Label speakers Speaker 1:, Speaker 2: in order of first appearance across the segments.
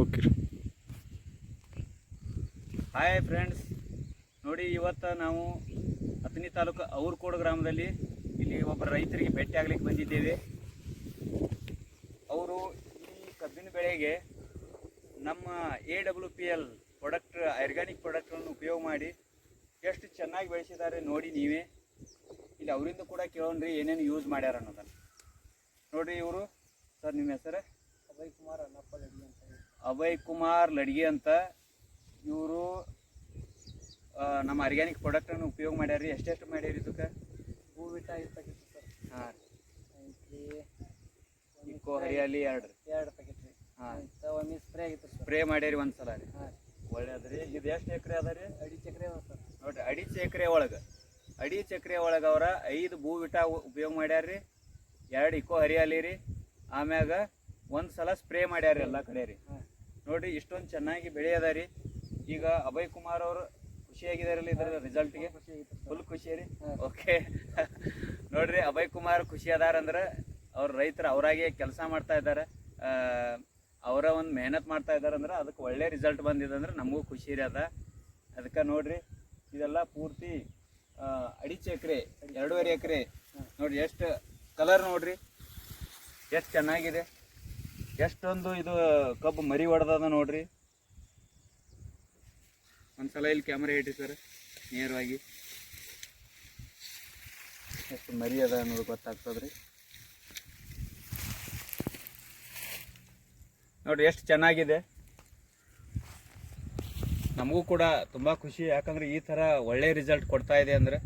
Speaker 1: Okay.
Speaker 2: Hi friends, ನೋಡಿ ಇವತ್ತು ನಾವು ಅಥಣಿ ತಾಲೂಕು ಔರ್ಕೋಡ್ ಗ್ರಾಮದಲ್ಲಿ ಇಲ್ಲಿ ಒಬ್ಬರು ರೈತರಿಗೆ ಭೇಟಿ ಆಗ್ಲಿಕ್ಕೆ ಬಂದಿದ್ದೇವೆ. ಅವರು ಈ ಕಬ್ಬಿನ ಬೆಳೆಗೆ ನಮ್ಮ AWPL ಪ್ರಾಡಕ್ಟ್, ಆರ್ಗ್ಯಾನಿಕ್ ಪ್ರಾಡಕ್ಟ್ಗಳನ್ನು ಉಪಯೋಗ ಮಾಡಿ ಎಷ್ಟು ಚೆನ್ನಾಗಿ ಬೆಳೆಸಿದ್ದಾರೆ ನೋಡಿ ನೀವೇ. ಇಲ್ಲಿ ಅವರಿಂದ ಕೂಡ ಕೇಳೋಣ್ರಿ ಏನೇನು ಯೂಸ್ ಮಾಡ್ಯಾರ ಅನ್ನೋದನ್ನು. ನೋಡಿರಿ, ಇವರು ಸರ್, ನಿಮ್ಮ ಹೆಸರು? ಅಭಯ್ ಕುಮಾರ್ ಲಡ್ಗಿ ಅಂತ. ಇವರು ನಮ್ಮ ಆರ್ಗ್ಯಾನಿಕ್ ಪ್ರಾಡಕ್ಟನ್ನು ಉಪಯೋಗ ಮಾಡ್ಯಾರಿ. ಎಷ್ಟೆಷ್ಟು ಮಾಡ್ಯಾರಿ ಇದಕ್ಕೆ?
Speaker 3: ಹೂವಿಟ ಪ್ಯಾಕೆಟ್ ಸರ್.
Speaker 2: ಹಾಂ ಇಕೋ ಹರಿಯಾಲಿ ಎರಡು
Speaker 3: ಪ್ಯಾಕೆಟ್ ರೀ.
Speaker 2: ಹಾಂ,
Speaker 3: ಒಮ್ಮೆ ಸ್ಪ್ರೇ ಆಗಿತ್ತು ಸರ್.
Speaker 2: ಸ್ಪ್ರೇ ಮಾಡ್ಯಾರಿ ಒಂದು ಸಲ ರೀ.
Speaker 3: ಹಾಂ,
Speaker 2: ಒಳ್ಳೇದ್ರಿ. ಇದು ಎಷ್ಟು ಎಕರೆ ಅದ ರೀ?
Speaker 3: 2 ಎಕರೆ ಅದ ಸರ್.
Speaker 2: ನೋಡ್ರಿ, 2 ಎಕರೆ ಒಳಗೆ 2 ಎಕರೆ ಒಳಗೆ ಅವ್ರ 5 ಭೂವಿಟ ಉಪಯೋಗ ಮಾಡ್ಯಾರ್ರಿ, 2 ಇಕೋ ಹರಿಯಾಲಿ ರೀ, ಆಮ್ಯಾಗ ಒಂದು ಸಲ ಸ್ಪ್ರೇ ಮಾಡ್ಯಾರ ಎಲ್ಲ ಕಡೆ ರೀ. ನೋಡ್ರಿ, ಇಷ್ಟೊಂದು ಚೆನ್ನಾಗಿ ಬೆಳೆ ಅದ ರೀ. ಈಗ ಅಭಯ್ ಕುಮಾರ್ ಅವರು ಖುಷಿಯಾಗಿದಾರಲ್ಲ ಇದರ ರಿಸಲ್ಟ್ಗೆ? ಫುಲ್ ಖುಷಿ ರೀ. ಓಕೆ. ನೋಡ್ರಿ, ಅಭಯ್ ಕುಮಾರ್ ಖುಷಿ ಅದಾರಂದ್ರೆ ಅವ್ರ ರೈತರು ಅವರಾಗೆ ಕೆಲಸ ಮಾಡ್ತಾ ಇದ್ದಾರೆ, ಅವರ ಒಂದು ಮೆಹನತ್ ಮಾಡ್ತಾ ಇದ್ದಾರೆ ಅಂದ್ರೆ ಅದಕ್ಕೆ ಒಳ್ಳೆ ರಿಸಲ್ಟ್ ಬಂದಿದೆ ಅಂದ್ರೆ ನಮಗೂ ಖುಷಿ ರೀ ಅದ. ಅದಕ್ಕೆ ನೋಡ್ರಿ, ಇದೆಲ್ಲ ಪೂರ್ತಿ 2 ಎಕರೆ 2.5 ಎಕರೆ. ನೋಡ್ರಿ ಎಷ್ಟು ಕಲರ್, ನೋಡ್ರಿ ಎಷ್ಟು ಚೆನ್ನಾಗಿದೆ, ಎಷ್ಟೊಂದು ಇದು ಕಬ್ಬು ಮರಿ ಹೊಡೆದದ ನೋಡ್ರಿ. ಒಂದ್ಸಲ ಇಲ್ಲಿ ಕ್ಯಾಮ್ರಾ ಇಟ್ಟಿ ಸರ್, ನೇರವಾಗಿ ಎಷ್ಟು ಮರಿ ಅದ ಅನ್ನೋದು ಗೊತ್ತಾಗ್ತದ್ರಿ. ನೋಡ್ರಿ ಎಷ್ಟು ಚೆನ್ನಾಗಿದೆ. ನಮಗೂ ಕೂಡ ತುಂಬ ಖುಷಿ, ಯಾಕಂದ್ರೆ ಈ ಥರ ಒಳ್ಳೆ ರಿಸಲ್ಟ್ ಕೊಡ್ತಾ ಇದೆ ಅಂದರೆ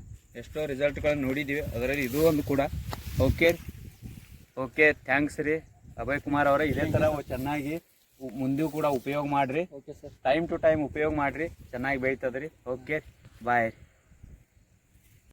Speaker 2: ಎಷ್ಟೋ ರಿಸಲ್ಟ್ಗಳನ್ನು ನೋಡಿದ್ದೀವಿ, ಅದರಲ್ಲಿ ಇದು ಒಂದು ಕೂಡ. ಓಕೆ, ಥ್ಯಾಂಕ್ಸ್ ರೀ ಅಭಯ್ ಕುಮಾರ್ ಅವರೇ. ಇದೇ ಥರ ಚೆನ್ನಾಗಿ ಮುಂದೆಯೂ ಕೂಡ ಉಪಯೋಗ ಮಾಡಿರಿ.
Speaker 3: Okay sir.
Speaker 2: Time to time ಉಪಯೋಗ ಮಾಡಿರಿ, ಚೆನ್ನಾಗಿ ಬೆಳೀತದ್ರಿ. ಓಕೆ, ಬಾಯ್.